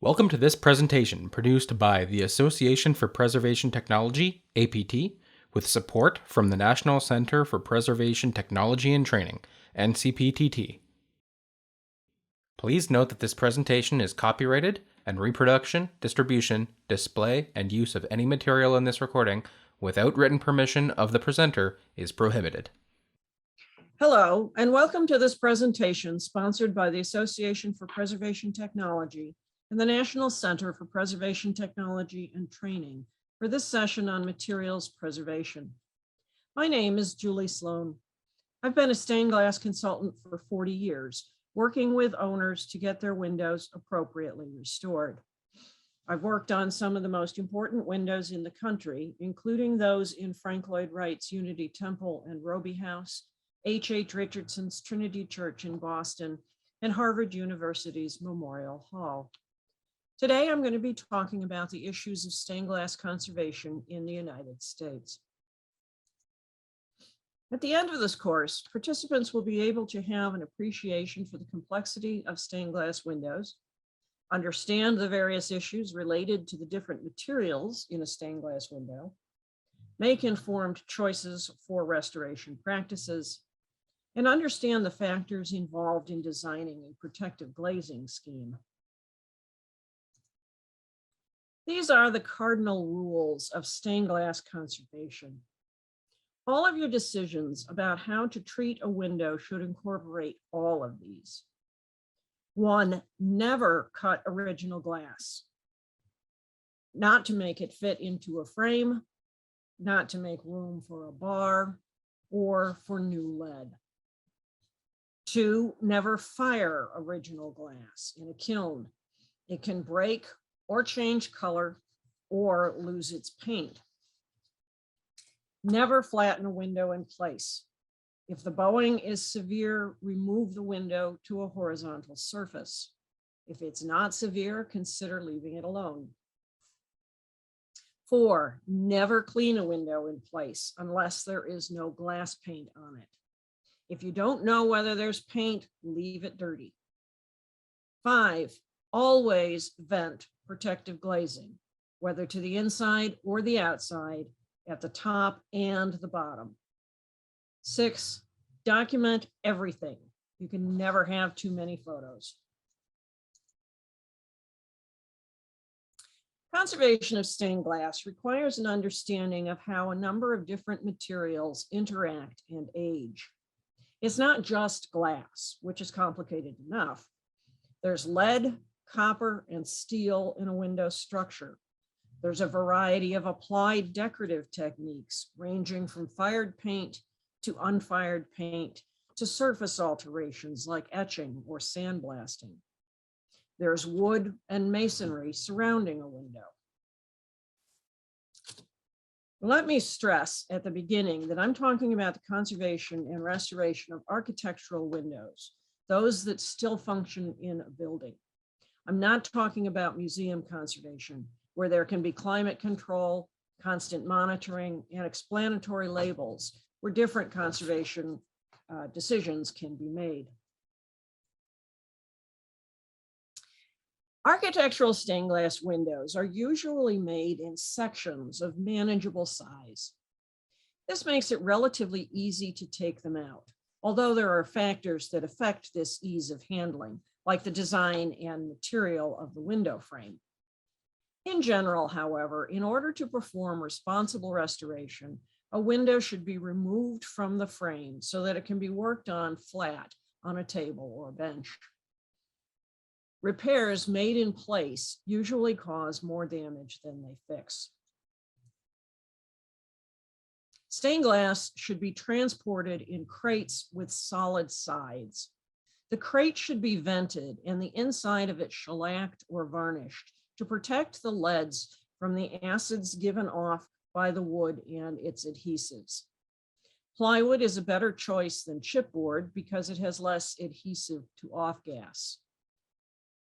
Welcome to this presentation produced by the Association for Preservation Technology, APT, with support from the National Center for Preservation Technology and Training, NCPTT. Please note that this presentation is copyrighted and reproduction, distribution, display, and use of any material in this recording without written permission of the presenter is prohibited. Hello, and welcome to this presentation sponsored by the Association for Preservation Technology and the National Center for Preservation Technology and Training for this session on materials preservation. My name is Julie Sloan. I've been a stained glass consultant for 40 years, working with owners to get their windows appropriately restored. I've worked on some of the most important windows in the country, including those in Frank Lloyd Wright's Unity Temple and Roby House, H.H. Richardson's Trinity Church in Boston, and Harvard University's Memorial Hall. Today, I'm going to be talking about the issues of stained glass conservation in the United States. At the end of this course, participants will be able to have an appreciation for the complexity of stained glass windows, understand the various issues related to the different materials in a stained glass window, make informed choices for restoration practices, and understand the factors involved in designing a protective glazing scheme. These are the cardinal rules of stained glass conservation. All of your decisions about how to treat a window should incorporate all of these. 1, never cut original glass. Not to make it fit into a frame, not to make room for a bar, or for new lead. 2, never fire original glass in a kiln. It can break or change color or lose its paint. Never flatten a window in place. If the bowing is severe, remove the window to a horizontal surface. If it's not severe, consider leaving it alone. 4, never clean a window in place unless there is no glass paint on it. If you don't know whether there's paint, leave it dirty. 5, always vent protective glazing, whether to the inside or the outside, at the top and the bottom. 6, document everything. You can never have too many photos. Conservation of stained glass requires an understanding of how a number of different materials interact and age. It's not just glass, which is complicated enough. There's lead, copper, and steel in a window structure. There's a variety of applied decorative techniques, ranging from fired paint to unfired paint to surface alterations like etching or sandblasting. There's wood and masonry surrounding a window. Let me stress at the beginning that I'm talking about the conservation and restoration of architectural windows, those that still function in a building. I'm not talking about museum conservation, where there can be climate control, constant monitoring, and explanatory labels, where different conservation decisions can be made. Architectural stained glass windows are usually made in sections of manageable size. This makes it relatively easy to take them out, although there are factors that affect this ease of handling, like the design and material of the window frame. In general, however, in order to perform responsible restoration, a window should be removed from the frame so that it can be worked on flat on a table or bench. Repairs made in place usually cause more damage than they fix. Stained glass should be transported in crates with solid sides. The crate should be vented and the inside of it shellacked or varnished to protect the leads from the acids given off by the wood and its adhesives. Plywood is a better choice than chipboard because it has less adhesive to off-gas.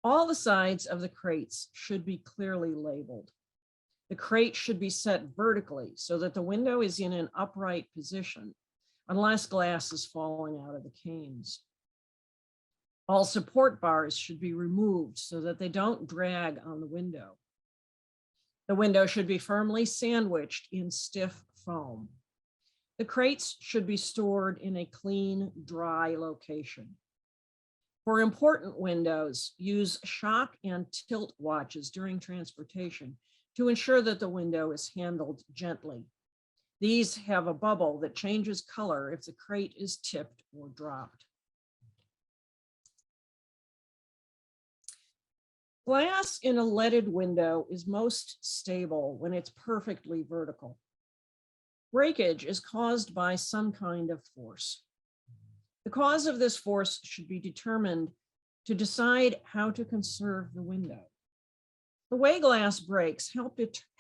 All the sides of the crates should be clearly labeled. The crate should be set vertically so that the window is in an upright position, unless glass is falling out of the canes. All support bars should be removed so that they don't drag on the window. The window should be firmly sandwiched in stiff foam. The crates should be stored in a clean, dry location. For important windows, use shock and tilt watches during transportation to ensure that the window is handled gently. These have a bubble that changes color if the crate is tipped or dropped. Glass in a leaded window is most stable when it's perfectly vertical. Breakage is caused by some kind of force. The cause of this force should be determined to decide how to conserve the window. The way glass breaks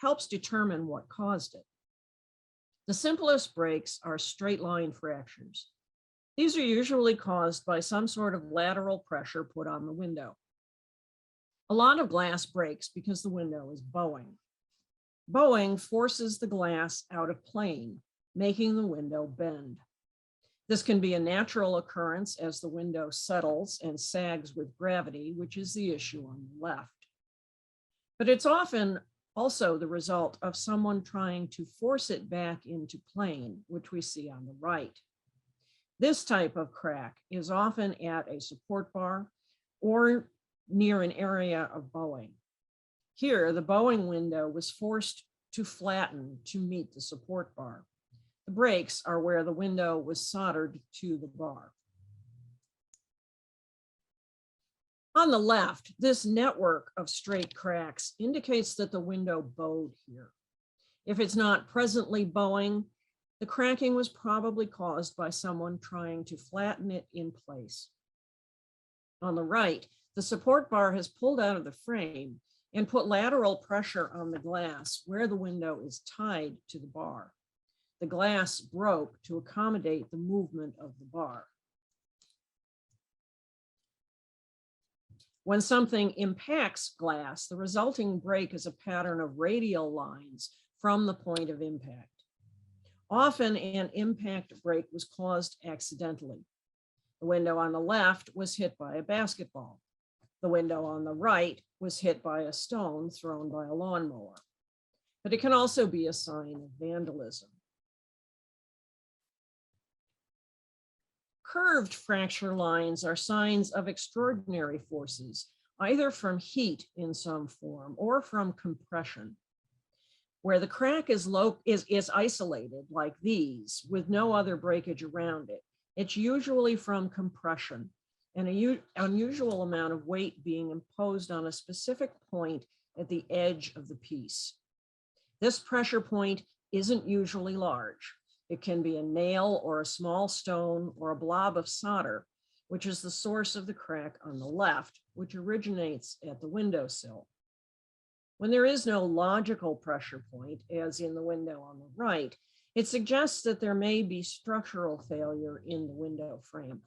helps determine what caused it. The simplest breaks are straight line fractures. These are usually caused by some sort of lateral pressure put on the window. A lot of glass breaks because the window is bowing. Bowing forces the glass out of plane, making the window bend. This can be a natural occurrence as the window settles and sags with gravity, which is the issue on the left. But it's often also the result of someone trying to force it back into plane, which we see on the right. This type of crack is often at a support bar or near an area of bowing. Here, the bowing window was forced to flatten to meet the support bar. The breaks are where the window was soldered to the bar. On the left, this network of straight cracks indicates that the window bowed here. If it's not presently bowing, the cracking was probably caused by someone trying to flatten it in place. On the right, the support bar has pulled out of the frame and put lateral pressure on the glass where the window is tied to the bar. The glass broke to accommodate the movement of the bar. When something impacts glass, the resulting break is a pattern of radial lines from the point of impact. Often an impact break was caused accidentally. The window on the left was hit by a basketball. The window on the right was hit by a stone thrown by a lawnmower. But it can also be a sign of vandalism. Curved fracture lines are signs of extraordinary forces, either from heat in some form or from compression. Where the crack is isolated like these with no other breakage around it, it's usually from compression and an unusual amount of weight being imposed on a specific point at the edge of the piece. This pressure point isn't usually large. It can be a nail or a small stone or a blob of solder, which is the source of the crack on the left, which originates at the windowsill. When there is no logical pressure point, as in the window on the right, it suggests that there may be structural failure in the window frame.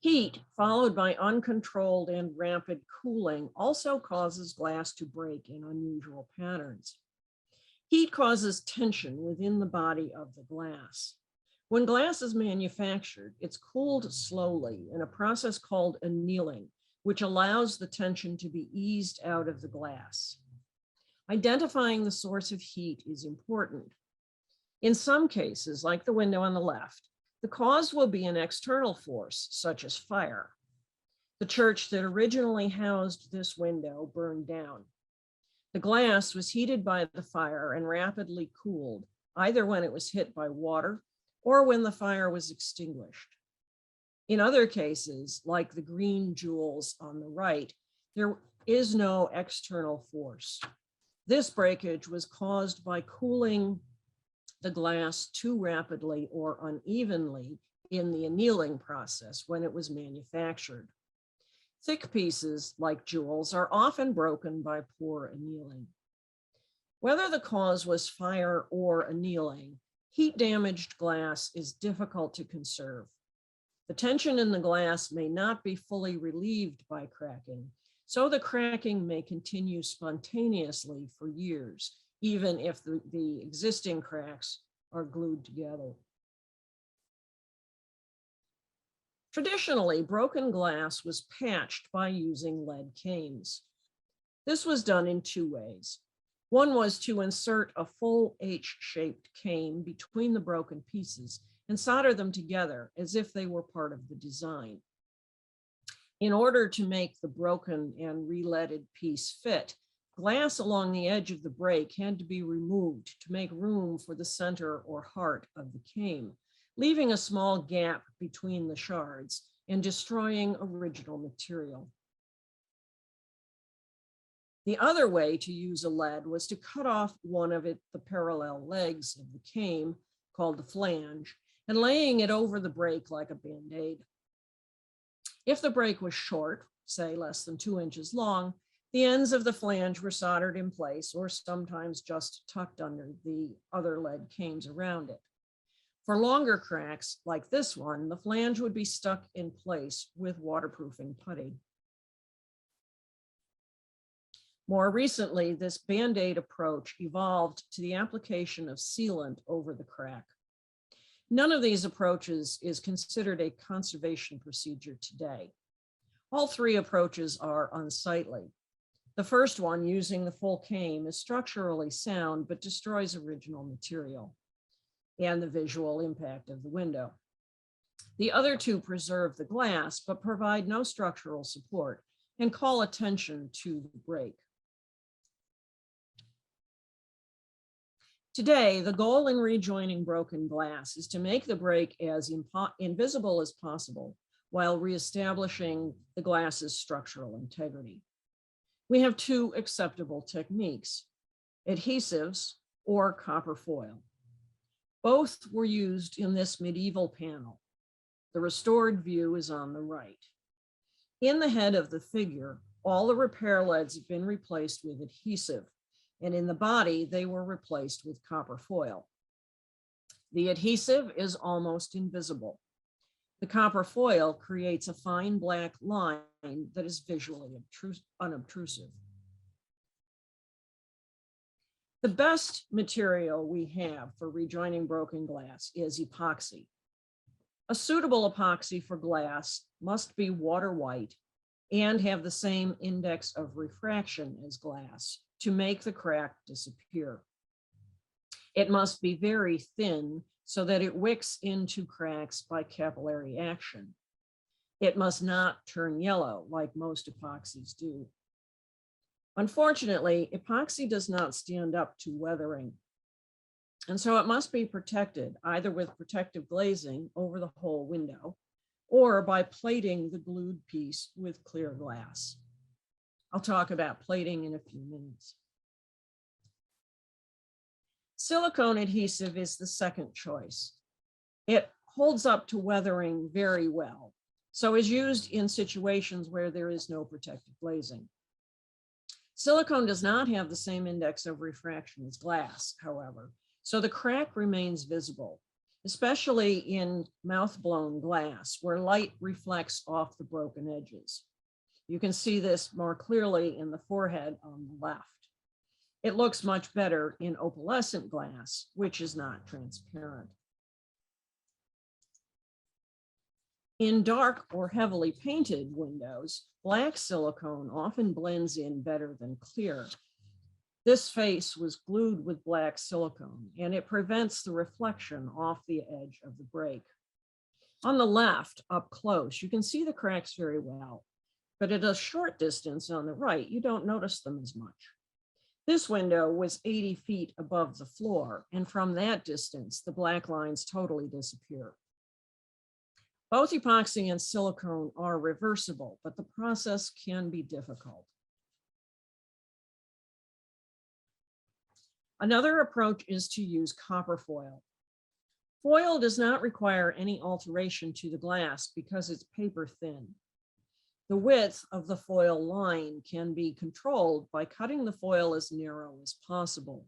Heat, followed by uncontrolled and rapid cooling, also causes glass to break in unusual patterns. Heat causes tension within the body of the glass. When glass is manufactured, it's cooled slowly in a process called annealing, which allows the tension to be eased out of the glass. Identifying the source of heat is important. In some cases, like the window on the left, the cause will be an external force, such as fire. The church that originally housed this window burned down. The glass was heated by the fire and rapidly cooled, either when it was hit by water or when the fire was extinguished. In other cases, like the green jewels on the right, there is no external force. This breakage was caused by cooling the glass too rapidly or unevenly in the annealing process when it was manufactured. Thick pieces, like jewels, are often broken by poor annealing. Whether the cause was fire or annealing, heat-damaged glass is difficult to conserve. The tension in the glass may not be fully relieved by cracking, so the cracking may continue spontaneously for years, even if the existing cracks are glued together. Traditionally, broken glass was patched by using lead cames. This was done in two ways. One was to insert a full H-shaped cane between the broken pieces and solder them together as if they were part of the design. In order to make the broken and re-leaded piece fit, glass along the edge of the break had to be removed to make room for the center or heart of the cane, leaving a small gap between the shards and destroying original material. The other way to use a lead was to cut off one of the parallel legs of the cane, called the flange, and laying it over the break like a Band-Aid. If the break was short, say less than 2 inches long, the ends of the flange were soldered in place or sometimes just tucked under the other lead canes around it. For longer cracks like this one, the flange would be stuck in place with waterproofing putty. More recently, this Band-Aid approach evolved to the application of sealant over the crack. None of these approaches is considered a conservation procedure today. All three approaches are unsightly. The first one, using the full cane, is structurally sound but destroys original material and the visual impact of the window. The other two preserve the glass but provide no structural support and call attention to the break. Today, the goal in rejoining broken glass is to make the break as invisible as possible while reestablishing the glass's structural integrity. We have two acceptable techniques: adhesives or copper foil. Both were used in this medieval panel. The restored view is on the right. In the head of the figure, all the repair leads have been replaced with adhesive, and in the body, they were replaced with copper foil. The adhesive is almost invisible. The copper foil creates a fine black line that is visually unobtrusive. The best material we have for rejoining broken glass is epoxy. A suitable epoxy for glass must be water white and have the same index of refraction as glass to make the crack disappear. It must be very thin so that it wicks into cracks by capillary action. It must not turn yellow like most epoxies do. Unfortunately, epoxy does not stand up to weathering, and so it must be protected either with protective glazing over the whole window or by plating the glued piece with clear glass. I'll talk about plating in a few minutes. Silicone adhesive is the second choice. It holds up to weathering very well, so is used in situations where there is no protective glazing. Silicone does not have the same index of refraction as glass, however, so the crack remains visible, especially in mouth-blown glass where light reflects off the broken edges. You can see this more clearly in the forehead on the left. It looks much better in opalescent glass, which is not transparent. In dark or heavily painted windows, black silicone often blends in better than clear. This face was glued with black silicone, and it prevents the reflection off the edge of the break. On the left, up close, you can see the cracks very well, but at a short distance on the right, you don't notice them as much. This window was 80 feet above the floor, and from that distance, the black lines totally disappear. Both epoxy and silicone are reversible, but the process can be difficult. Another approach is to use copper foil. Foil does not require any alteration to the glass because it's paper thin. The width of the foil line can be controlled by cutting the foil as narrow as possible.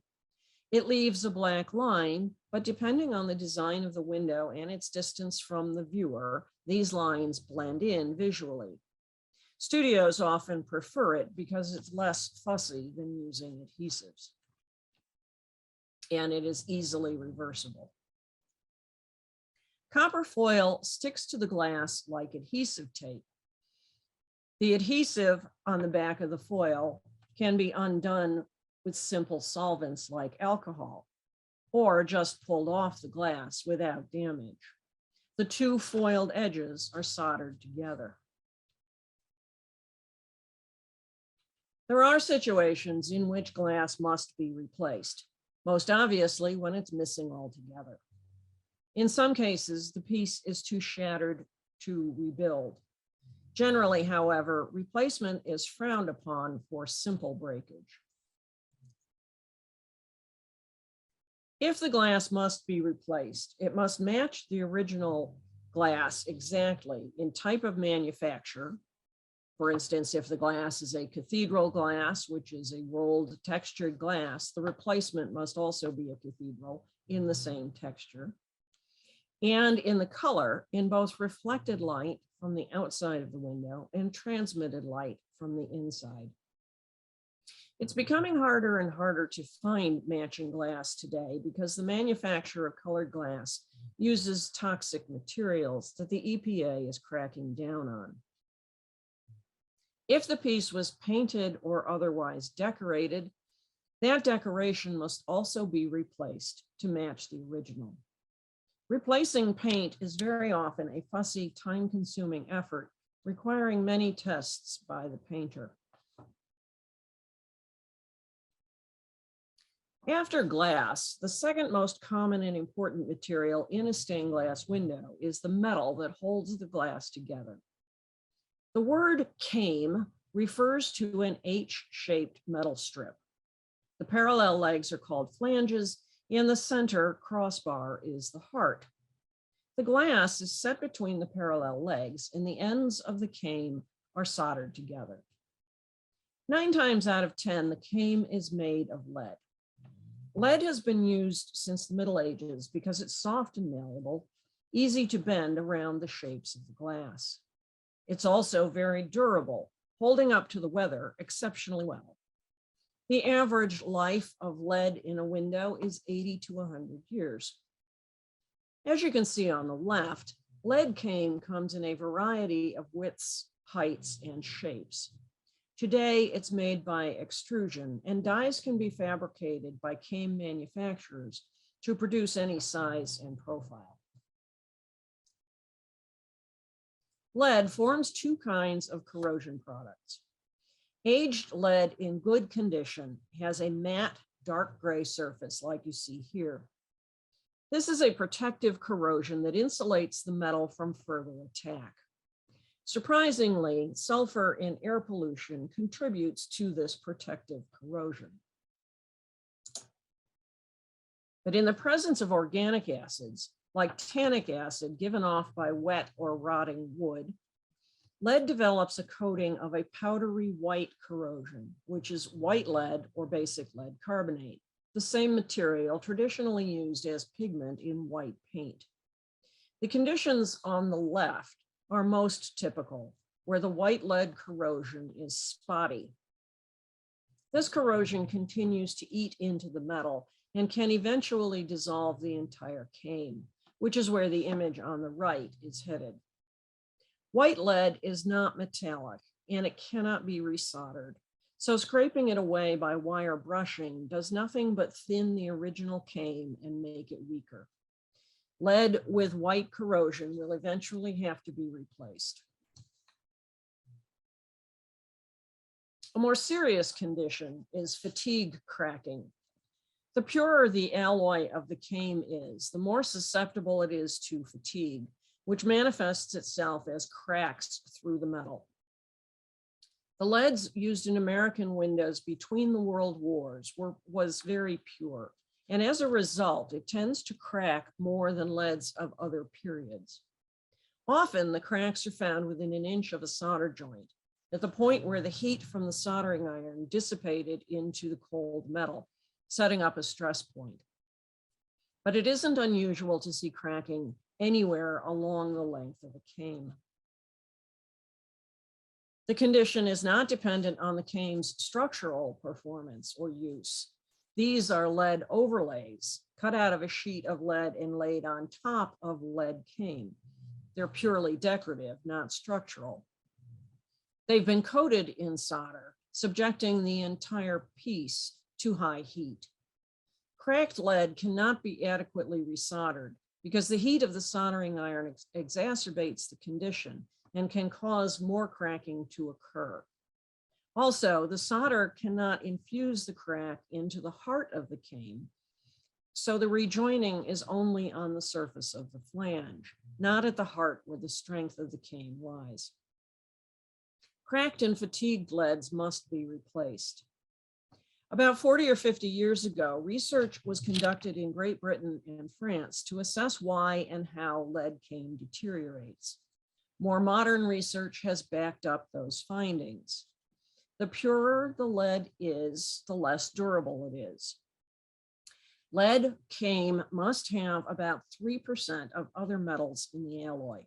It leaves a black line, but depending on the design of the window and its distance from the viewer, these lines blend in visually. Studios often prefer it because it's less fussy than using adhesives, and it is easily reversible. Copper foil sticks to the glass like adhesive tape. The adhesive on the back of the foil can be undone with simple solvents like alcohol, or just pulled off the glass without damage. The two foiled edges are soldered together. There are situations in which glass must be replaced, most obviously when it's missing altogether. In some cases, the piece is too shattered to rebuild. Generally, however, replacement is frowned upon for simple breakage. If the glass must be replaced, it must match the original glass exactly in type of manufacture. For instance, if the glass is a cathedral glass, which is a rolled textured glass, the replacement must also be a cathedral in the same texture. And in the color, in both reflected light from the outside of the window and transmitted light from the inside. It's becoming harder and harder to find matching glass today because the manufacture of colored glass uses toxic materials that the EPA is cracking down on. If the piece was painted or otherwise decorated, that decoration must also be replaced to match the original. Replacing paint is very often a fussy, time-consuming effort requiring many tests by the painter. After glass, the second most common and important material in a stained glass window is the metal that holds the glass together. The word came refers to an H-shaped metal strip. The parallel legs are called flanges, and the center crossbar is the heart. The glass is set between the parallel legs, and the ends of the came are soldered together. 9 times out of 10, the came is made of lead. Lead has been used since the Middle Ages because it's soft and malleable, easy to bend around the shapes of the glass. It's also very durable, holding up to the weather exceptionally well. The average life of lead in a window is 80 to 100 years. As you can see on the left, lead came comes in a variety of widths, heights, and shapes. Today, it's made by extrusion, and dies can be fabricated by came manufacturers to produce any size and profile. Lead forms 2 kinds of corrosion products. Aged lead in good condition has a matte, dark gray surface like you see here. This is a protective corrosion that insulates the metal from further attack. Surprisingly, sulfur in air pollution contributes to this protective corrosion. But in the presence of organic acids, like tannic acid given off by wet or rotting wood, lead develops a coating of a powdery white corrosion, which is white lead or basic lead carbonate, the same material traditionally used as pigment in white paint. The conditions on the left are most typical, where the white lead corrosion is spotty. This corrosion continues to eat into the metal and can eventually dissolve the entire came, which is where the image on the right is headed. White lead is not metallic and it cannot be resoldered, so scraping it away by wire brushing does nothing but thin the original came and make it weaker. Lead with white corrosion will eventually have to be replaced. A more serious condition is fatigue cracking. The purer the alloy of the came is, the more susceptible it is to fatigue, which manifests itself as cracks through the metal. The leads used in American windows between the world wars was very pure. And as a result, it tends to crack more than leads of other periods. Often the cracks are found within an inch of a solder joint, at the point where the heat from the soldering iron dissipated into the cold metal, setting up a stress point. But it isn't unusual to see cracking anywhere along the length of a came. The condition is not dependent on the came's structural performance or use. These are lead overlays cut out of a sheet of lead and laid on top of lead cane. They're purely decorative, not structural. They've been coated in solder, subjecting the entire piece to high heat. Cracked lead cannot be adequately resoldered because the heat of the soldering iron exacerbates the condition and can cause more cracking to occur. Also, the solder cannot infuse the crack into the heart of the cane, so the rejoining is only on the surface of the flange, not at the heart where the strength of the cane lies. Cracked and fatigued leads must be replaced. About 40 or 50 years ago, research was conducted in Great Britain and France to assess why and how lead cane deteriorates. More modern research has backed up those findings. The purer the lead is, the less durable it is. Lead cane must have about 3% of other metals in the alloy.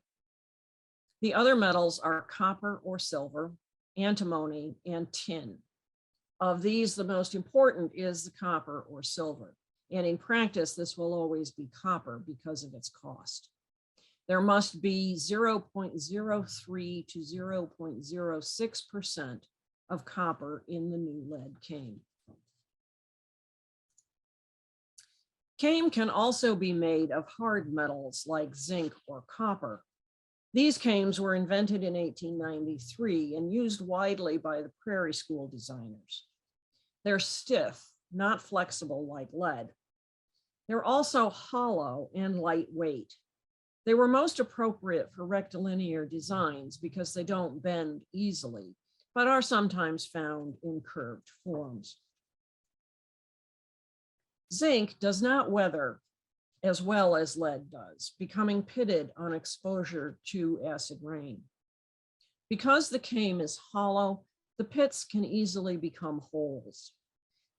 The other metals are copper or silver, antimony, and tin. Of these, the most important is the copper or silver. And in practice, this will always be copper because of its cost. There must be 0.03 to 0.06% of copper in the new lead cane. Cane can also be made of hard metals like zinc or copper. These canes were invented in 1893 and used widely by the prairie school designers. They're stiff, not flexible like lead. They're also hollow and lightweight. They were most appropriate for rectilinear designs because they don't bend easily, but are sometimes found in curved forms. Zinc does not weather as well as lead does, becoming pitted on exposure to acid rain. Because the cane is hollow, the pits can easily become holes.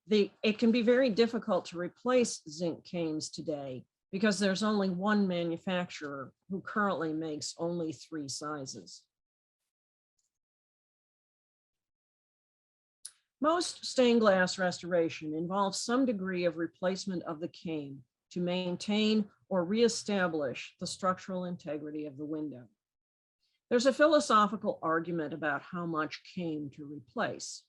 It can be very difficult to replace zinc canes today because there's only one manufacturer who currently makes only 3 sizes. Most stained glass restoration involves some degree of replacement of the cane to maintain or reestablish the structural integrity of the window. There's a philosophical argument about how much cane to replace.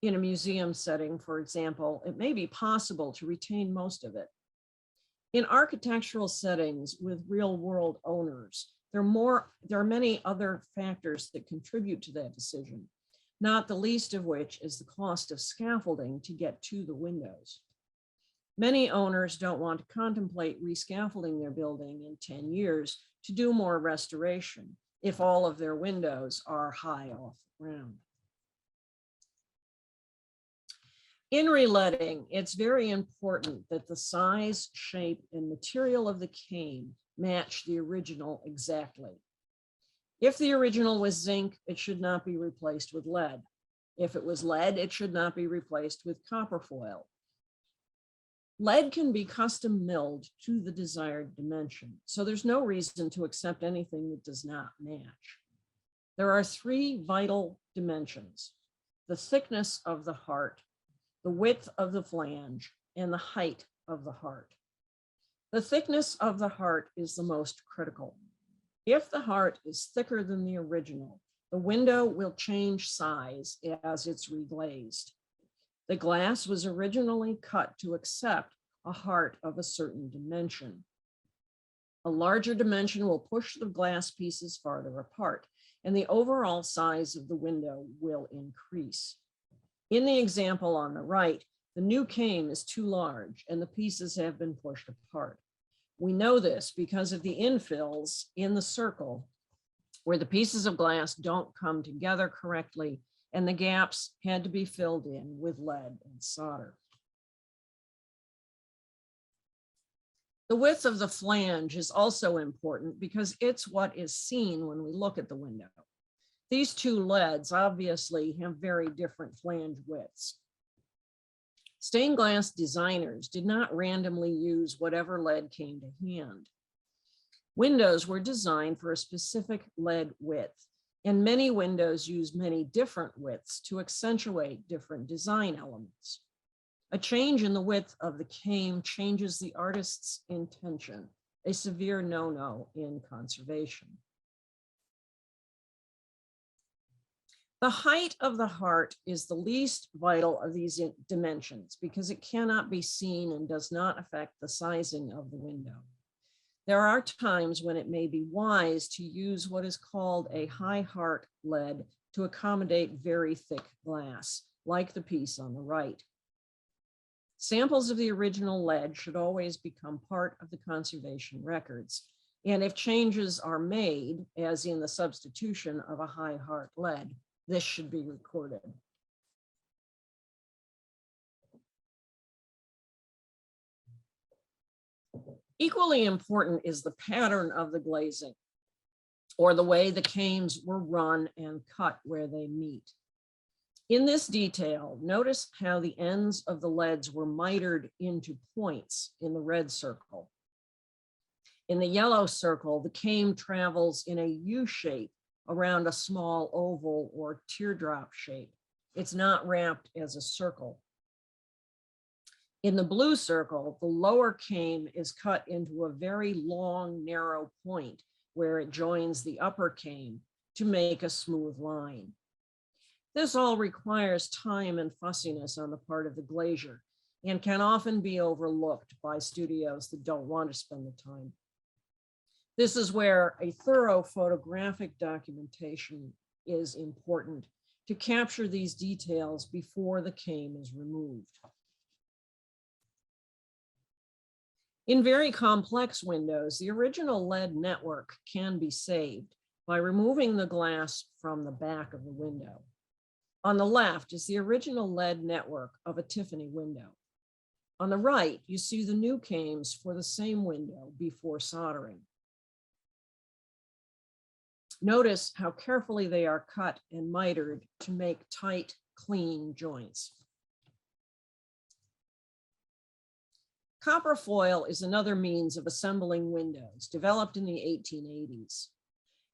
In a museum setting, for example, it may be possible to retain most of it. In architectural settings with real-world owners, there are many other factors that contribute to that decision, not the least of which is the cost of scaffolding to get to the windows. Many owners don't want to contemplate rescaffolding their building in 10 years to do more restoration if all of their windows are high off the ground. In reletting, it's very important that the size, shape, and material of the cane match the original exactly. If the original was zinc, it should not be replaced with lead. If it was lead, it should not be replaced with copper foil. Lead can be custom milled to the desired dimension, so there's no reason to accept anything that does not match. There are 3 vital dimensions: the thickness of the heart, the width of the flange, and the height of the heart. The thickness of the heart is the most critical. If the heart is thicker than the original, the window will change size as it's reglazed. The glass was originally cut to accept a heart of a certain dimension. A larger dimension will push the glass pieces farther apart, and the overall size of the window will increase. In the example on the right, the new cane is too large and the pieces have been pushed apart. We know this because of the infills in the circle where the pieces of glass don't come together correctly and the gaps had to be filled in with lead and solder. The width of the flange is also important because it's what is seen when we look at the window. These 2 leads obviously have very different flange widths. Stained glass designers did not randomly use whatever lead came to hand. Windows were designed for a specific lead width, and many windows use many different widths to accentuate different design elements. A change in the width of the cane changes the artist's intention, a severe no-no in conservation. The height of the heart is the least vital of these dimensions because it cannot be seen and does not affect the sizing of the window. There are times when it may be wise to use what is called a high heart lead to accommodate very thick glass, like the piece on the right. Samples of the original lead should always become part of the conservation records. And if changes are made, as in the substitution of a high heart lead, this should be recorded. Equally important is the pattern of the glazing, or the way the canes were run and cut where they meet. In this detail, notice how the ends of the leads were mitered into points in the red circle. In the yellow circle, the cane travels in a U shape around a small oval or teardrop shape. It's not wrapped as a circle. In the blue circle, the lower cane is cut into a very long, narrow point where it joins the upper cane to make a smooth line. This all requires time and fussiness on the part of the glazier and can often be overlooked by studios that don't want to spend the time. This is where a thorough photographic documentation is important to capture these details before the cane is removed. In very complex windows, the original lead network can be saved by removing the glass from the back of the window. On the left is the original lead network of a Tiffany window. On the right, you see the new canes for the same window before soldering. Notice how carefully they are cut and mitered to make tight, clean joints. Copper foil is another means of assembling windows developed in the 1880s.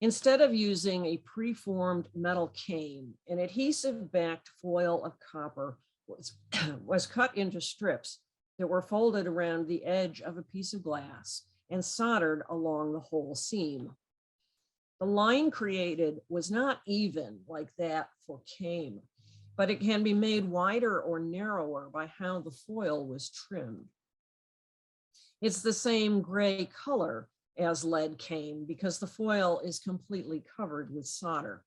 Instead of using a preformed metal cane, an adhesive-backed foil of copper was cut into strips that were folded around the edge of a piece of glass and soldered along the whole seam. The line created was not even like that for cane, but it can be made wider or narrower by how the foil was trimmed. It's the same gray color as lead cane because the foil is completely covered with solder.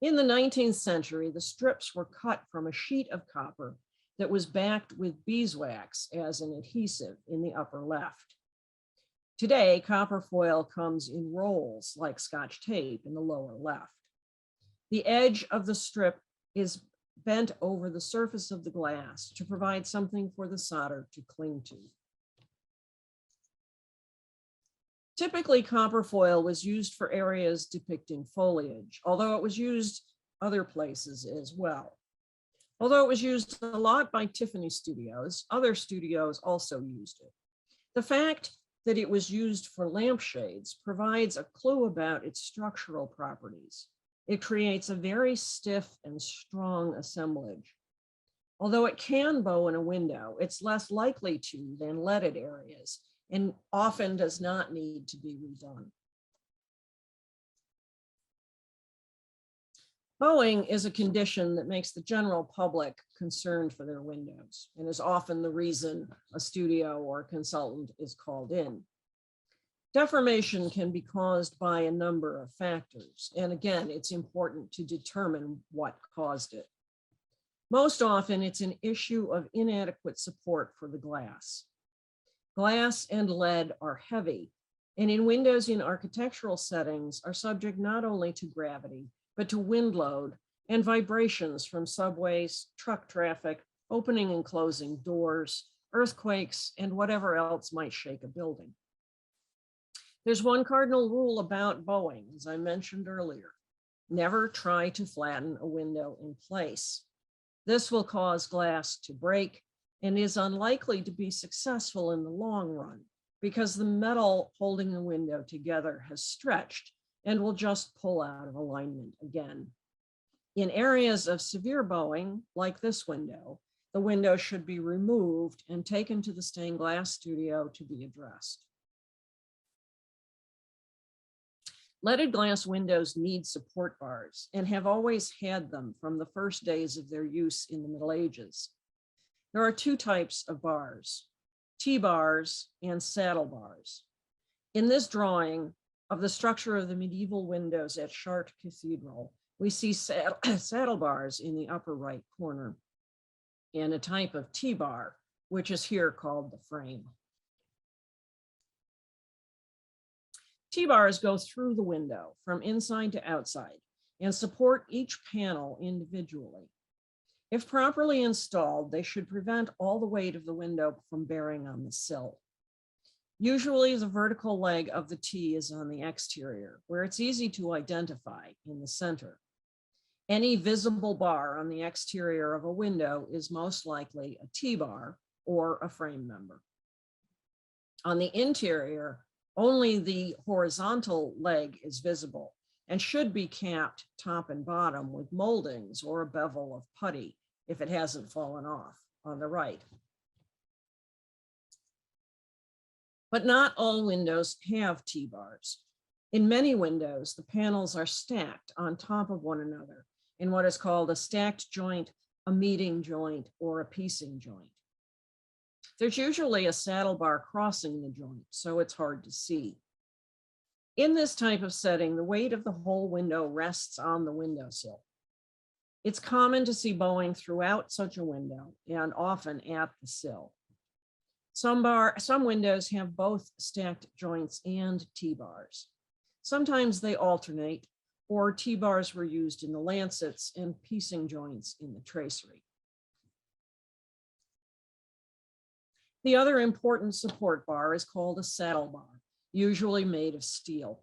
In the 19th century, the strips were cut from a sheet of copper that was backed with beeswax as an adhesive in the upper left. Today, copper foil comes in rolls like Scotch tape in the lower left. The edge of the strip is bent over the surface of the glass to provide something for the solder to cling to. Typically, copper foil was used for areas depicting foliage, although it was used other places as well. Although it was used a lot by Tiffany studios, other studios also used it. The fact that it was used for lampshades provides a clue about its structural properties. It creates a very stiff and strong assemblage. Although it can bow in a window, it's less likely to than leaded areas and often does not need to be redone. Bowing is a condition that makes the general public concerned for their windows and is often the reason a studio or consultant is called in. Deformation can be caused by a number of factors, and again, it's important to determine what caused it. Most often, it's an issue of inadequate support for the glass. Glass and lead are heavy, and in windows in architectural settings are subject not only to gravity, but to wind load and vibrations from subways, truck traffic, opening and closing doors, earthquakes, and whatever else might shake a building. There's one cardinal rule about bowing, as I mentioned earlier. Never try to flatten a window in place. This will cause glass to break and is unlikely to be successful in the long run because the metal holding the window together has stretched and will just pull out of alignment again. In areas of severe bowing, like this window, the window should be removed and taken to the stained glass studio to be addressed. Leaded glass windows need support bars and have always had them from the first days of their use in the Middle Ages. There are two types of bars, T-bars and saddle bars. In this drawing of the structure of the medieval windows at Chartres Cathedral, we see saddle bars in the upper right corner and a type of T-bar, which is here called the frame. T-bars go through the window from inside to outside and support each panel individually. If properly installed, they should prevent all the weight of the window from bearing on the sill. Usually the vertical leg of the T is on the exterior, where it's easy to identify in the center. Any visible bar on the exterior of a window is most likely a T-bar or a frame member. On the interior, only the horizontal leg is visible and should be capped top and bottom with moldings or a bevel of putty if it hasn't fallen off on the right. But not all windows have T-bars. In many windows, the panels are stacked on top of one another in what is called a stacked joint, a meeting joint, or a piecing joint. There's usually a saddle bar crossing the joint, so it's hard to see. In this type of setting, the weight of the whole window rests on the windowsill. It's common to see bowing throughout such a window and often at the sill. Some windows have both stacked joints and T-bars. Sometimes they alternate, or T-bars were used in the lancets and piecing joints in the tracery. The other important support bar is called a saddle bar, usually made of steel.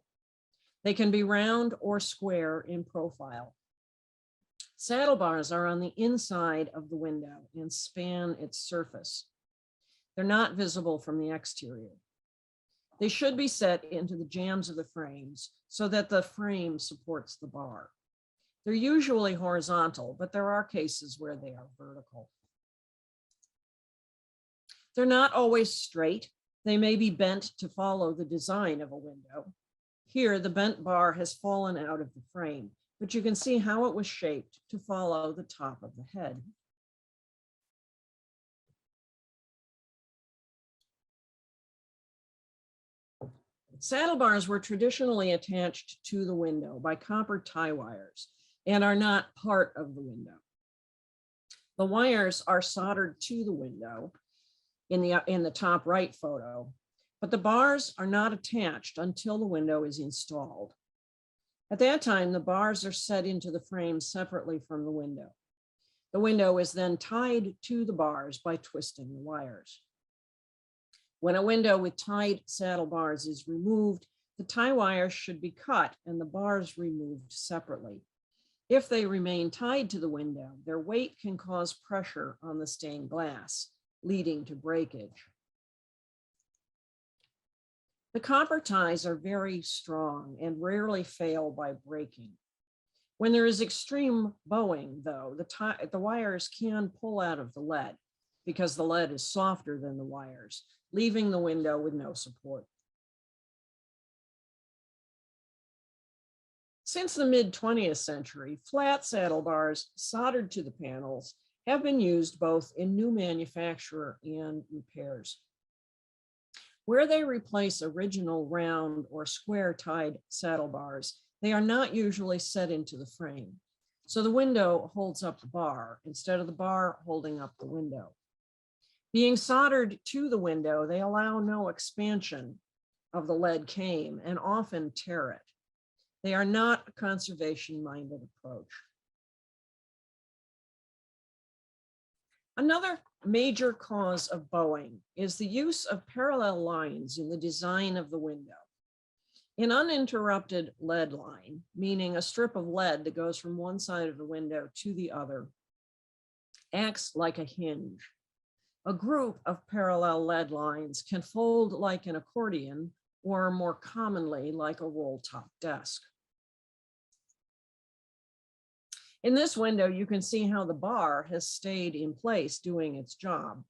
They can be round or square in profile. Saddle bars are on the inside of the window and span its surface. They're not visible from the exterior. They should be set into the jambs of the frames so that the frame supports the bar. They're usually horizontal, but there are cases where they are vertical. They're not always straight. They may be bent to follow the design of a window. Here, the bent bar has fallen out of the frame, but you can see how it was shaped to follow the top of the head. Saddle bars were traditionally attached to the window by copper tie wires and are not part of the window. The wires are soldered to the window in the top right photo, but the bars are not attached until the window is installed. At that time, the bars are set into the frame separately from the window. The window is then tied to the bars by twisting the wires. When a window with tied saddle bars is removed, the tie wires should be cut and the bars removed separately. If they remain tied to the window, their weight can cause pressure on the stained glass, leading to breakage. The copper ties are very strong and rarely fail by breaking. When there is extreme bowing, though, the wires can pull out of the lead because the lead is softer than the wires, leaving the window with no support. Since the mid-20th century, flat saddle bars soldered to the panels have been used both in new manufacture and repairs. Where they replace original round or square tied saddle bars, they are not usually set into the frame. So the window holds up the bar instead of the bar holding up the window. Being soldered to the window, they allow no expansion of the lead came and often tear it. They are not a conservation-minded approach. Another major cause of bowing is the use of parallel lines in the design of the window. An uninterrupted lead line, meaning a strip of lead that goes from one side of the window to the other, acts like a hinge. A group of parallel lead lines can fold like an accordion or more commonly like a roll-top desk. In this window, you can see how the bar has stayed in place doing its job.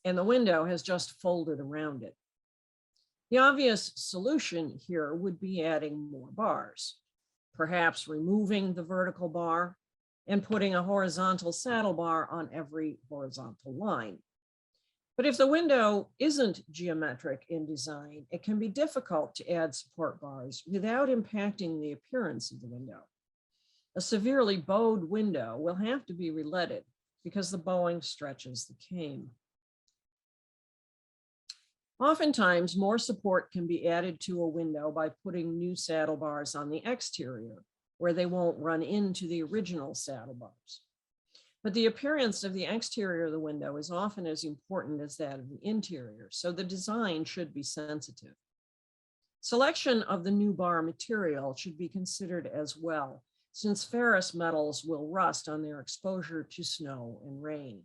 And the window has just folded around it. The obvious solution here would be adding more bars, perhaps removing the vertical bar and putting a horizontal saddle bar on every horizontal line. But if the window isn't geometric in design, it can be difficult to add support bars without impacting the appearance of the window. A severely bowed window will have to be releaded because the bowing stretches the cane. Oftentimes, more support can be added to a window by putting new saddle bars on the exterior, where they won't run into the original saddle bars. But the appearance of the exterior of the window is often as important as that of the interior, so the design should be sensitive. Selection of the new bar material should be considered as well, since ferrous metals will rust on their exposure to snow and rain.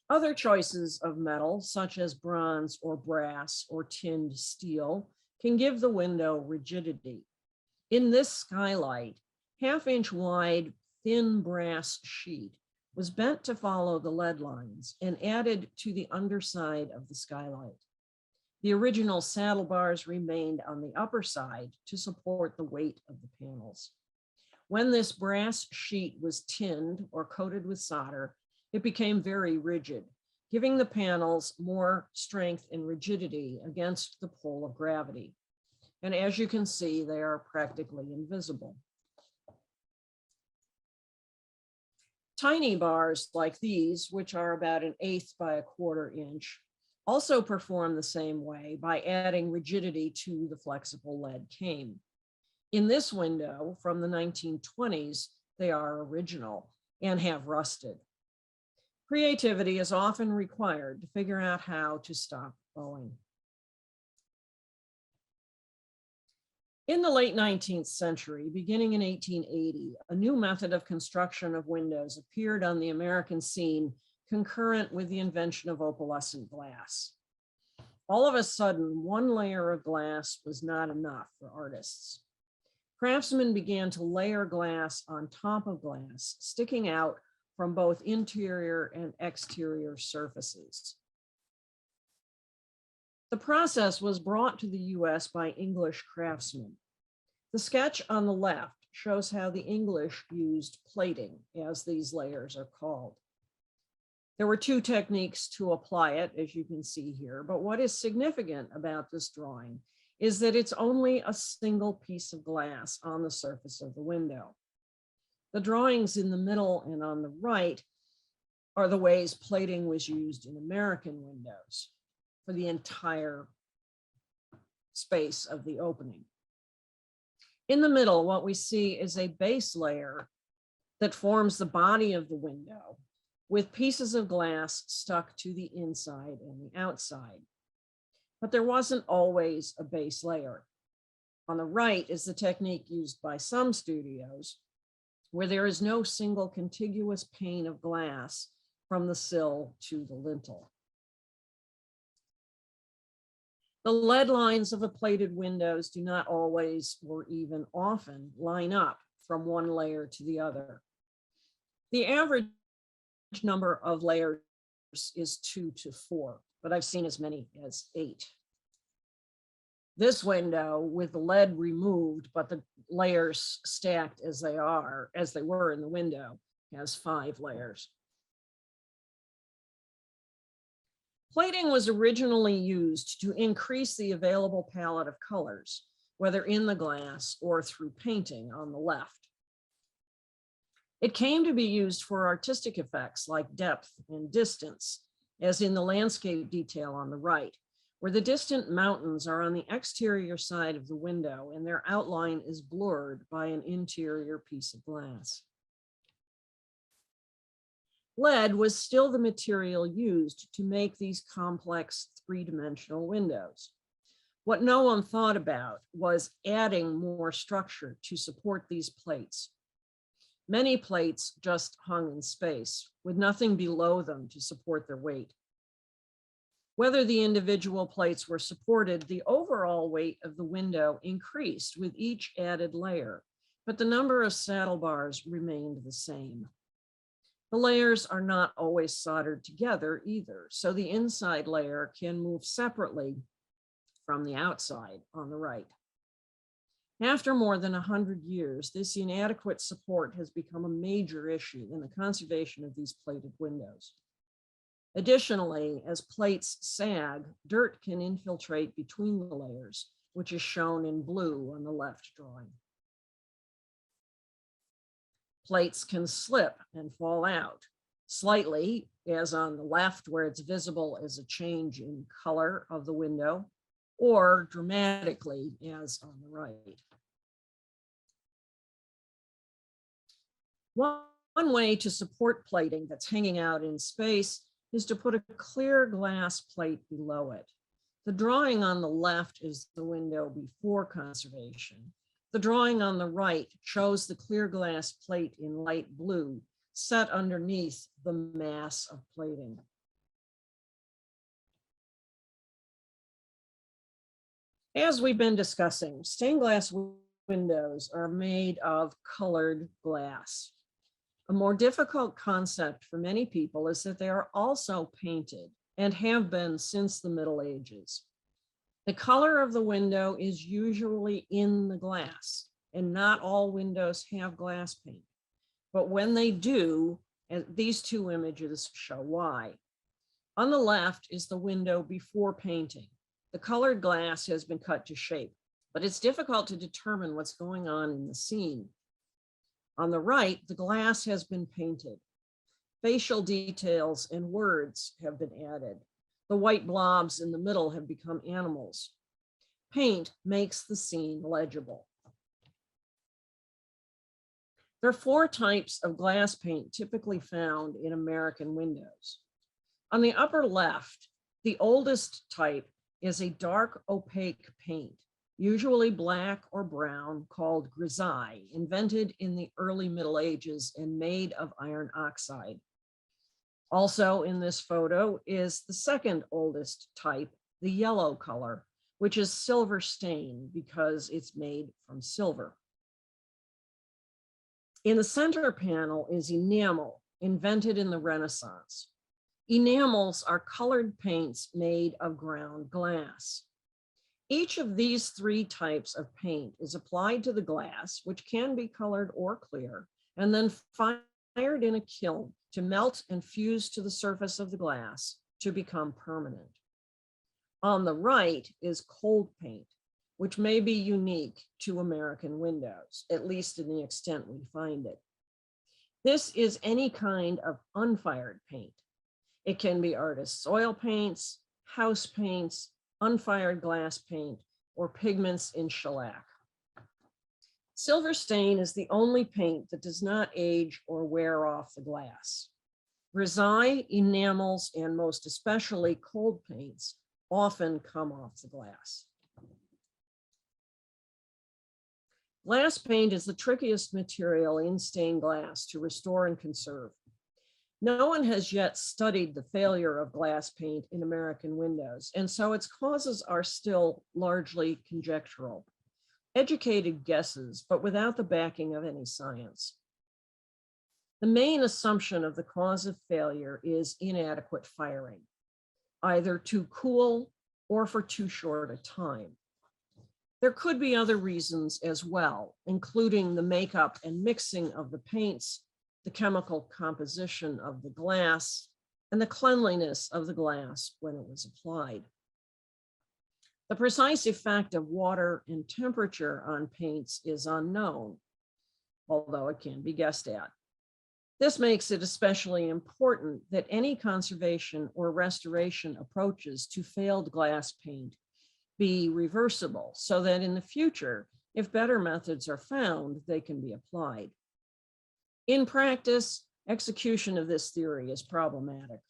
Other choices of metal, such as bronze or brass or tinned steel, can give the window rigidity. In this skylight, half-inch wide, thin brass sheet was bent to follow the lead lines and added to the underside of the skylight. The original saddle bars remained on the upper side to support the weight of the panels. When this brass sheet was tinned or coated with solder, it became very rigid, giving the panels more strength and rigidity against the pull of gravity. And as you can see, they are practically invisible. Tiny bars like these, which are about 1/8 by 1/4 inch, also perform the same way by adding rigidity to the flexible lead cane. In this window from the 1920s, they are original and have rusted. Creativity is often required to figure out how to stop bowing. In the late 19th century, beginning in 1880, a new method of construction of windows appeared on the American scene concurrent with the invention of opalescent glass. All of a sudden, one layer of glass was not enough for artists. Craftsmen began to layer glass on top of glass, sticking out from both interior and exterior surfaces. The process was brought to the US by English craftsmen. The sketch on the left shows how the English used plating, as these layers are called. There were 2 techniques to apply it, as you can see here, but what is significant about this drawing is that it's only a single piece of glass on the surface of the window. The drawings in the middle and on the right are the ways plating was used in American windows for the entire space of the opening. In the middle, what we see is a base layer that forms the body of the window with pieces of glass stuck to the inside and the outside. But there wasn't always a base layer. On the right is the technique used by some studios, where there is no single contiguous pane of glass from the sill to the lintel. The lead lines of the plated windows do not always, or even often, line up from one layer to the other. The average number of layers is 2 to 4, but I've seen as many as 8. This window with the lead removed, but the layers stacked as they were in the window, has 5 layers. Plating was originally used to increase the available palette of colors, whether in the glass or through painting on the left. It came to be used for artistic effects like depth and distance, as in the landscape detail on the right, where the distant mountains are on the exterior side of the window and their outline is blurred by an interior piece of glass. Lead was still the material used to make these complex 3-dimensional windows. What no one thought about was adding more structure to support these plates. Many plates just hung in space with nothing below them to support their weight. Whether the individual plates were supported, the overall weight of the window increased with each added layer, but the number of saddle bars remained the same. The layers are not always soldered together either, so the inside layer can move separately from the outside on the right. After more than 100 years, this inadequate support has become a major issue in the conservation of these plated windows. Additionally, as plates sag, dirt can infiltrate between the layers, which is shown in blue on the left drawing. Plates can slip and fall out slightly, as on the left, where it's visible as a change in color of the window, or dramatically, as on the right. One way to support plating that's hanging out in space is to put a clear glass plate below it. The drawing on the left is the window before conservation. The drawing on the right shows the clear glass plate in light blue set underneath the mass of plating. As we've been discussing, stained glass windows are made of colored glass. A more difficult concept for many people is that they are also painted and have been since the Middle Ages. The color of the window is usually in the glass, and not all windows have glass paint. But when they do, these two images show why. On the left is the window before painting. The colored glass has been cut to shape, but it's difficult to determine what's going on in the scene. On the right, the glass has been painted. Facial details and words have been added. The white blobs in the middle have become animals. Paint makes the scene legible. There are 4 types of glass paint typically found in American windows. On the upper left, the oldest type is a dark opaque paint, usually black or brown, called grisaille, invented in the early Middle Ages and made of iron oxide. Also in this photo is the second oldest type, the yellow color, which is silver stain because it's made from silver. In the center panel is enamel, invented in the Renaissance. Enamels are colored paints made of ground glass. Each of these 3 types of paint is applied to the glass, which can be colored or clear, and then fired in a kiln to melt and fuse to the surface of the glass to become permanent. On the right is cold paint, which may be unique to American windows, at least in the extent we find it. This is any kind of unfired paint. It can be artists' oil paints, house paints, unfired glass paint, or pigments in shellac. Silver stain is the only paint that does not age or wear off the glass. Grisaille, enamels, and most especially cold paints often come off the glass. Glass paint is the trickiest material in stained glass to restore and conserve. No one has yet studied the failure of glass paint in American windows, and so its causes are still largely conjectural. Educated guesses, but without the backing of any science. The main assumption of the cause of failure is inadequate firing, either too cool or for too short a time. There could be other reasons as well, including the makeup and mixing of the paints, the chemical composition of the glass, and the cleanliness of the glass when it was applied. The precise effect of water and temperature on paints is unknown, although it can be guessed at. This makes it especially important that any conservation or restoration approaches to failed glass paint be reversible so that in the future, if better methods are found, they can be applied. In practice, execution of this theory is problematic.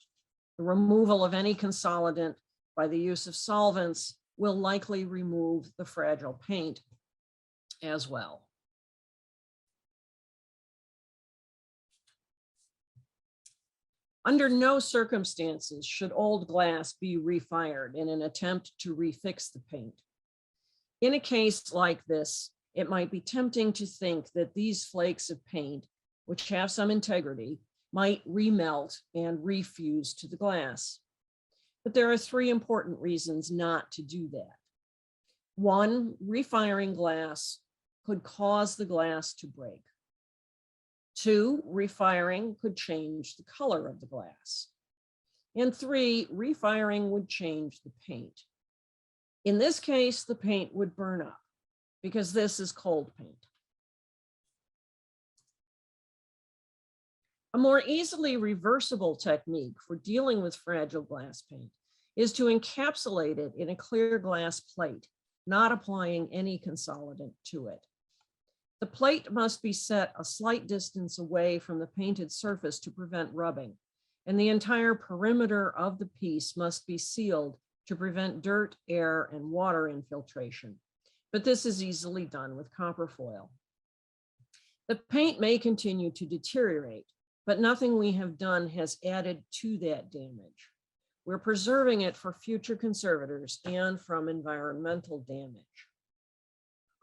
The removal of any consolidant by the use of solvents will likely remove the fragile paint as well. Under no circumstances should old glass be refired in an attempt to refix the paint. In a case like this, it might be tempting to think that these flakes of paint, which have some integrity, might remelt and refuse to the glass. But there are three important reasons not to do that. One, refiring glass could cause the glass to break. Two, refiring could change the color of the glass. And three, refiring would change the paint. In this case, the paint would burn up because this is cold paint. A more easily reversible technique for dealing with fragile glass paint is to encapsulate it in a clear glass plate, not applying any consolidant to it. The plate must be set a slight distance away from the painted surface to prevent rubbing, and the entire perimeter of the piece must be sealed to prevent dirt, air, and water infiltration. But this is easily done with copper foil. The paint may continue to deteriorate, but nothing we have done has added to that damage. We're preserving it for future conservators and from environmental damage.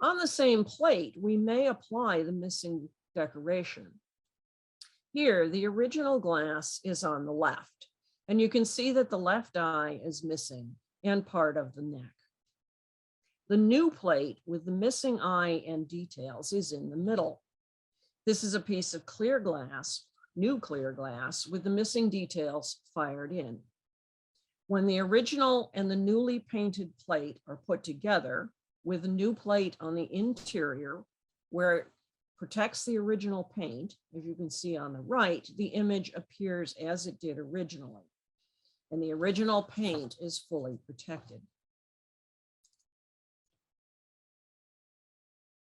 On the same plate, we may apply the missing decoration. Here, the original glass is on the left, and you can see that the left eye is missing and part of the neck. The new plate with the missing eye and details is in the middle. This is a piece of clear glass, new clear glass, with the missing details fired in. When the original and the newly painted plate are put together, with a new plate on the interior where it protects the original paint, as you can see on the right, the image appears as it did originally, and the original paint is fully protected.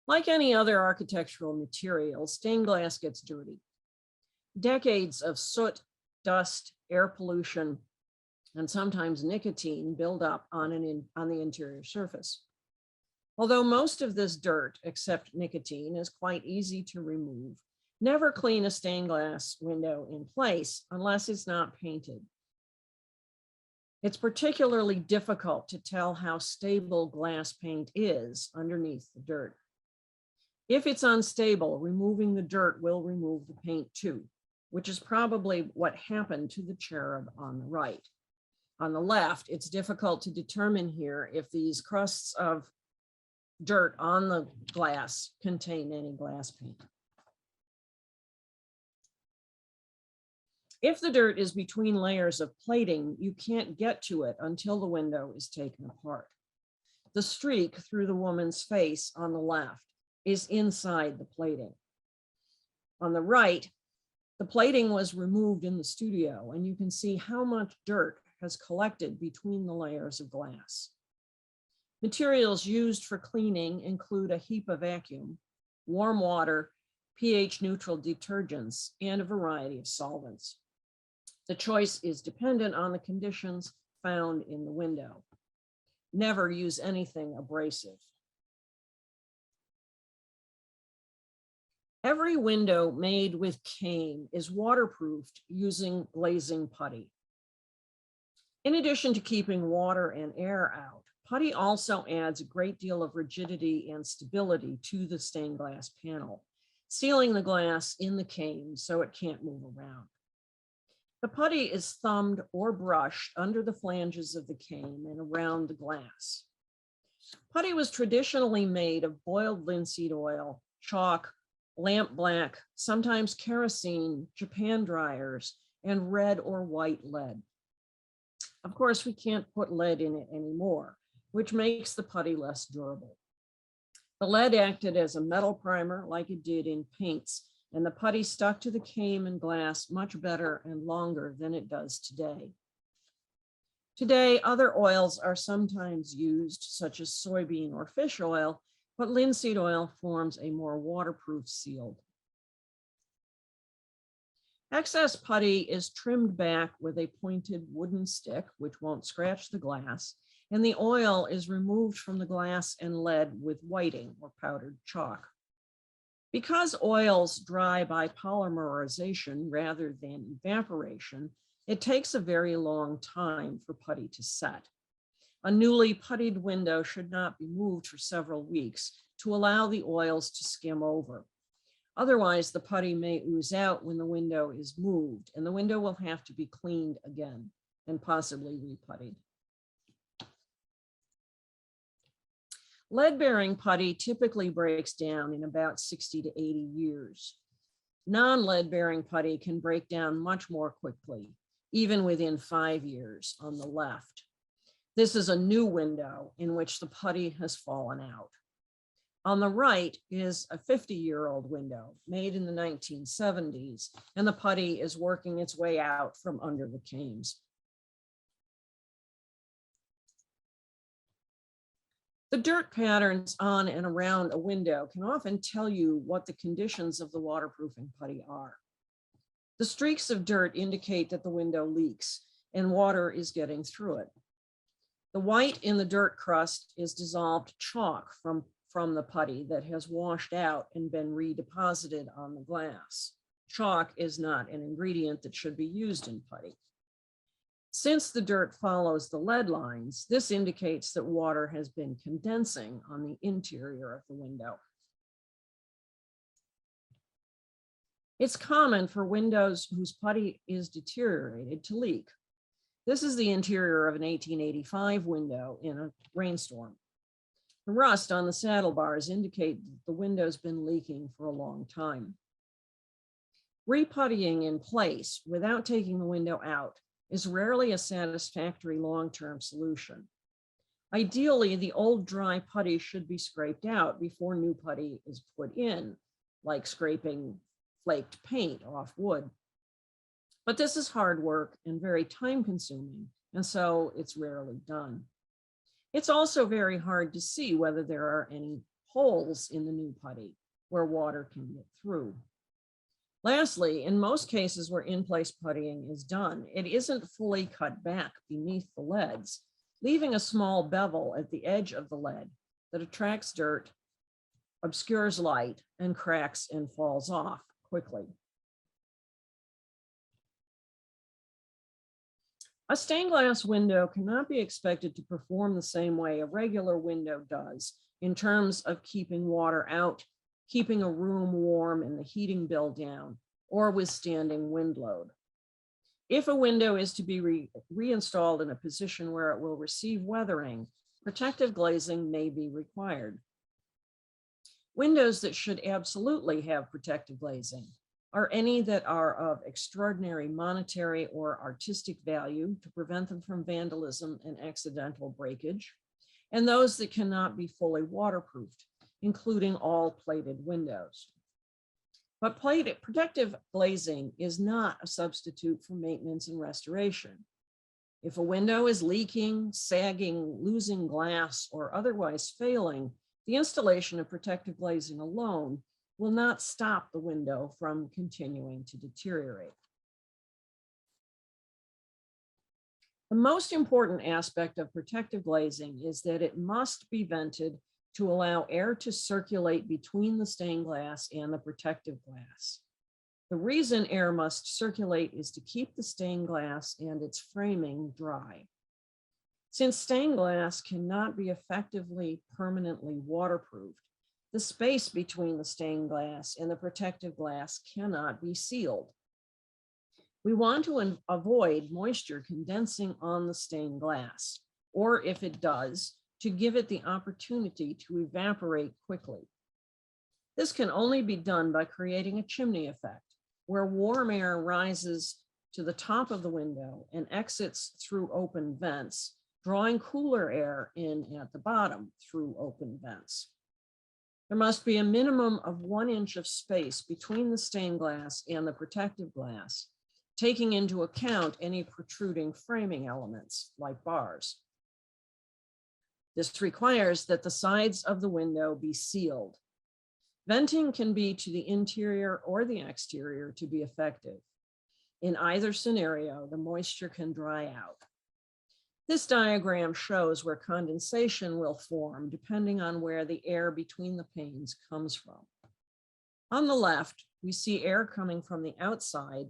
Like any other architectural material, stained glass gets dirty. Decades of soot, dust, air pollution, and sometimes nicotine build up on the interior surface. Although most of this dirt, except nicotine, is quite easy to remove, never clean a stained glass window in place unless it's not painted. It's particularly difficult to tell how stable glass paint is underneath the dirt. If it's unstable, removing the dirt will remove the paint too, which is probably what happened to the cherub on the right. On the left, it's difficult to determine here if these crusts of dirt on the glass contain any glass paint. If the dirt is between layers of plating, you can't get to it until the window is taken apart. The streak through the woman's face on the left is inside the plating. On the right, the plating was removed in the studio, and you can see how much dirt has collected between the layers of glass. Materials used for cleaning include a HEPA vacuum, warm water, pH neutral detergents, and a variety of solvents. The choice is dependent on the conditions found in the window. Never use anything abrasive. Every window made with cane is waterproofed using glazing putty. In addition to keeping water and air out, putty also adds a great deal of rigidity and stability to the stained glass panel, sealing the glass in the cane so it can't move around. The putty is thumbed or brushed under the flanges of the cane and around the glass. Putty was traditionally made of boiled linseed oil, chalk, lamp black, sometimes kerosene, Japan dryers, and red or white lead. Of course, we can't put lead in it anymore, which makes the putty less durable. The lead acted as a metal primer like it did in paints, and the putty stuck to the cane and glass much better and longer than it does today. Today, other oils are sometimes used, such as soybean or fish oil, but linseed oil forms a more waterproof seal. Excess putty is trimmed back with a pointed wooden stick, which won't scratch the glass, and the oil is removed from the glass and lead with whiting or powdered chalk. Because oils dry by polymerization rather than evaporation, it takes a very long time for putty to set. A newly puttied window should not be moved for several weeks to allow the oils to skim over. Otherwise, the putty may ooze out when the window is moved, and the window will have to be cleaned again and possibly reputtied. Lead-bearing putty typically breaks down in about 60 to 80 years. Non-lead-bearing putty can break down much more quickly, even within 5 years on the left. This is a new window in which the putty has fallen out. On the right is a 50-year-old window made in the 1970s, and the putty is working its way out from under the canes. The dirt patterns on and around a window can often tell you what the conditions of the waterproofing putty are. The streaks of dirt indicate that the window leaks and water is getting through it. The white in the dirt crust is dissolved chalk from the putty that has washed out and been redeposited on the glass. Chalk is not an ingredient that should be used in putty. Since the dirt follows the lead lines, this indicates that water has been condensing on the interior of the window. It's common for windows whose putty is deteriorated to leak. This is the interior of an 1885 window in a rainstorm. The rust on the saddle bars indicate that the window's been leaking for a long time. Reputtying in place without taking the window out is rarely a satisfactory long-term solution. Ideally, the old dry putty should be scraped out before new putty is put in, like scraping flaked paint off wood. But this is hard work and very time-consuming, and so it's rarely done. It's also very hard to see whether there are any holes in the new putty where water can get through. Lastly, in most cases where in-place puttying is done, it isn't fully cut back beneath the leads, leaving a small bevel at the edge of the lead that attracts dirt, obscures light, and cracks and falls off quickly. A stained glass window cannot be expected to perform the same way a regular window does in terms of keeping water out, keeping a room warm and the heating bill down, or withstanding wind load. If a window is to be reinstalled in a position where it will receive weathering, protective glazing may be required. Windows that should absolutely have protective glazing are any that are of extraordinary monetary or artistic value to prevent them from vandalism and accidental breakage, and those that cannot be fully waterproofed, including all plated windows. But protective glazing is not a substitute for maintenance and restoration. If a window is leaking, sagging, losing glass, or otherwise failing, the installation of protective glazing alone will not stop the window from continuing to deteriorate. The most important aspect of protective glazing is that it must be vented to allow air to circulate between the stained glass and the protective glass. The reason air must circulate is to keep the stained glass and its framing dry. Since stained glass cannot be effectively permanently waterproofed, the space between the stained glass and the protective glass cannot be sealed. We want to avoid moisture condensing on the stained glass, or if it does, to give it the opportunity to evaporate quickly. This can only be done by creating a chimney effect, where warm air rises to the top of the window and exits through open vents, drawing cooler air in at the bottom through open vents. There must be a minimum of 1 inch of space between the stained glass and the protective glass, taking into account any protruding framing elements like bars. This requires that the sides of the window be sealed. Venting can be to the interior or the exterior to be effective. In either scenario, the moisture can dry out. This diagram shows where condensation will form depending on where the air between the panes comes from. On the left, we see air coming from the outside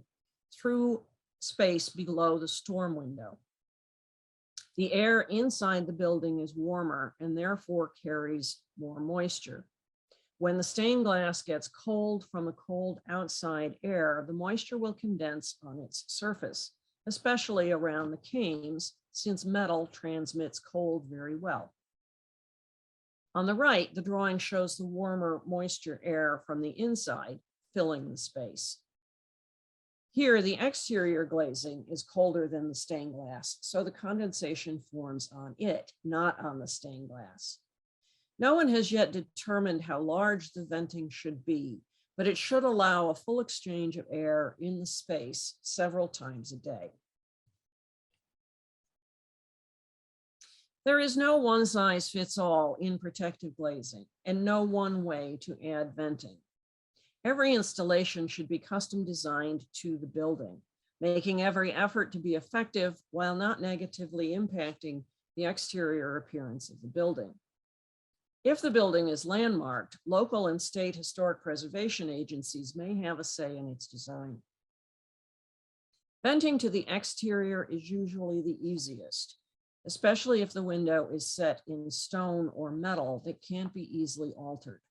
through space below the storm window. The air inside the building is warmer and therefore carries more moisture. When the stained glass gets cold from the cold outside air, the moisture will condense on its surface, especially around the canes, since metal transmits cold very well. On the right, the drawing shows the warmer moisture air from the inside filling the space. Here, the exterior glazing is colder than the stained glass, so the condensation forms on it, not on the stained glass. No one has yet determined how large the venting should be, but it should allow a full exchange of air in the space several times a day. There is no one size fits all in protective glazing and no one way to add venting. Every installation should be custom designed to the building, making every effort to be effective while not negatively impacting the exterior appearance of the building. If the building is landmarked, local and state historic preservation agencies may have a say in its design. Venting to the exterior is usually the easiest, especially if the window is set in stone or metal that can't be easily altered.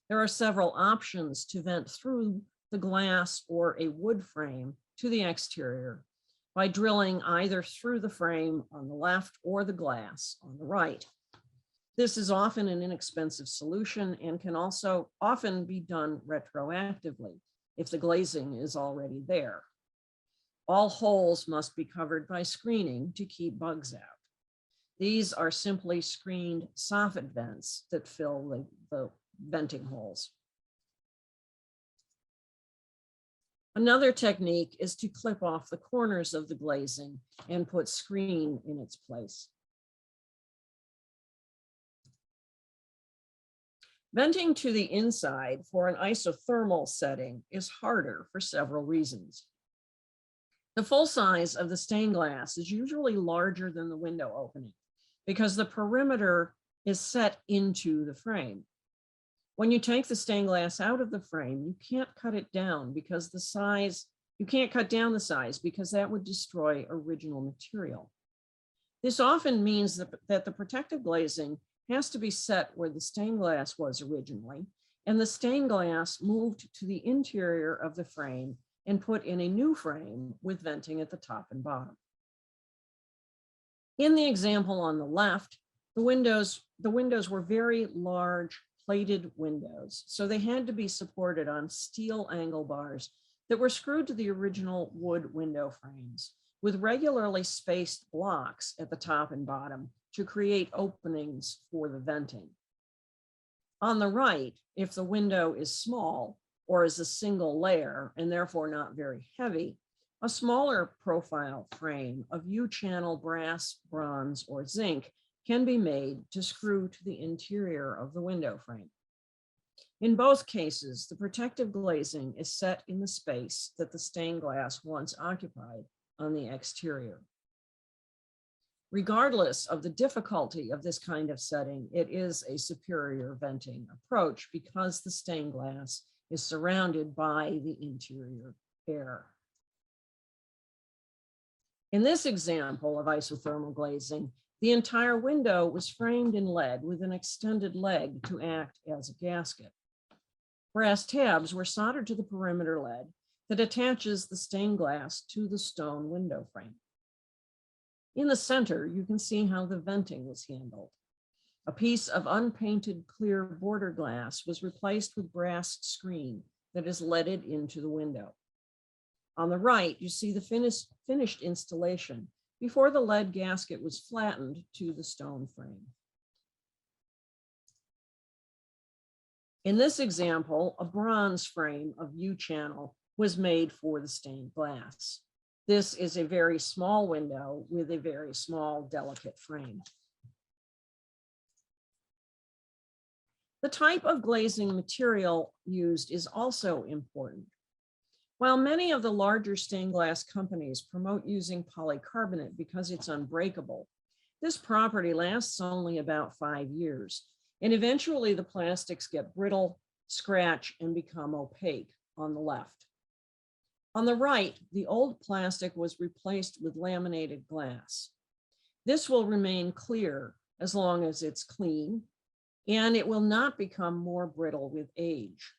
There are several options to vent through the glass or a wood frame to the exterior by drilling either through the frame on the left or the glass on the right. This is often an inexpensive solution and can also often be done retroactively if the glazing is already there. All holes must be covered by screening to keep bugs out. These are simply screened soffit vents that fill the venting holes. Another technique is to clip off the corners of the glazing and put screen in its place. Venting to the inside for an isothermal setting is harder for several reasons. The full size of the stained glass is usually larger than the window opening because the perimeter is set into the frame. When you take the stained glass out of the frame, you can't cut it down because you can't cut down the size because that would destroy original material. This often means that the protective glazing has to be set where the stained glass was originally, and the stained glass moved to the interior of the frame and put in a new frame with venting at the top and bottom. In the example on the left, the windows were very large plated windows, so they had to be supported on steel angle bars that were screwed to the original wood window frames with regularly spaced blocks at the top and bottom to create openings for the venting. On the right, if the window is small or is a single layer and therefore not very heavy, a smaller profile frame of U-channel brass, bronze, or zinc can be made to screw to the interior of the window frame. In both cases, the protective glazing is set in the space that the stained glass once occupied on the exterior. Regardless of the difficulty of this kind of setting, it is a superior venting approach because the stained glass is surrounded by the interior air. In this example of isothermal glazing, the entire window was framed in lead with an extended leg to act as a gasket. Brass tabs were soldered to the perimeter lead that attaches the stained glass to the stone window frame. In the center, you can see how the venting was handled. A piece of unpainted clear border glass was replaced with brass screen that is leaded into the window. On the right, you see the finished installation before the lead gasket was flattened to the stone frame. In this example, a bronze frame of U-channel was made for the stained glass. This is a very small window with a very small, delicate frame. The type of glazing material used is also important. While many of the larger stained glass companies promote using polycarbonate because it's unbreakable, this property lasts only about 5 years, and eventually the plastics get brittle scratch, and become opaque on the left. On the right, the old plastic was replaced with laminated glass. This will remain clear as long as it's clean, and it will not become more brittle with age.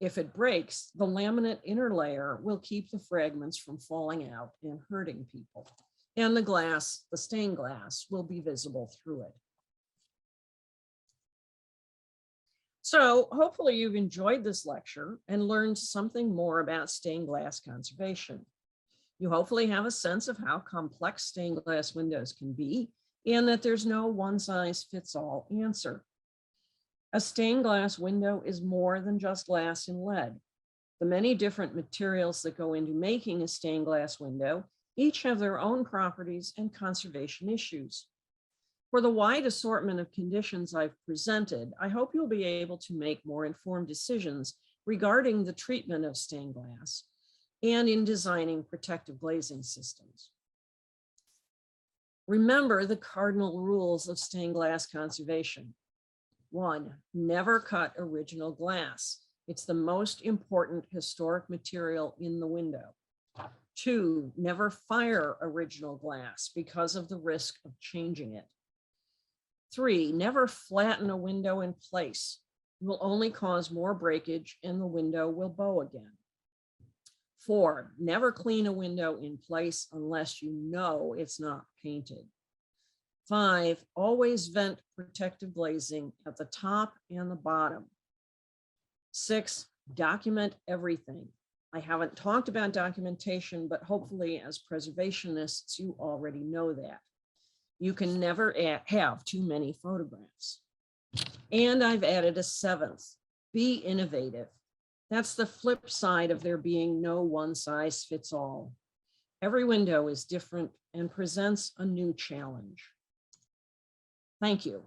If it breaks, the laminate inner layer will keep the fragments from falling out and hurting people. And the glass, the stained glass, will be visible through it. So hopefully you've enjoyed this lecture and learned something more about stained glass conservation. You hopefully have a sense of how complex stained glass windows can be and that there's no one-size-fits-all answer. A stained glass window is more than just glass and lead. The many different materials that go into making a stained glass window each have their own properties and conservation issues. For the wide assortment of conditions I've presented, I hope you'll be able to make more informed decisions regarding the treatment of stained glass and in designing protective glazing systems. Remember the cardinal rules of stained glass conservation. 1, never cut original glass. It's the most important historic material in the window. 2, never fire original glass because of the risk of changing it. 3, never flatten a window in place. You will only cause more breakage and the window will bow again. 4, never clean a window in place unless you know it's not painted. 5, always vent protective glazing at the top and the bottom. 6, document everything. I haven't talked about documentation, but hopefully as preservationists, you already know that. You can never have too many photographs. And I've added a 7th, be innovative. That's the flip side of there being no one size fits all. Every window is different and presents a new challenge. Thank you.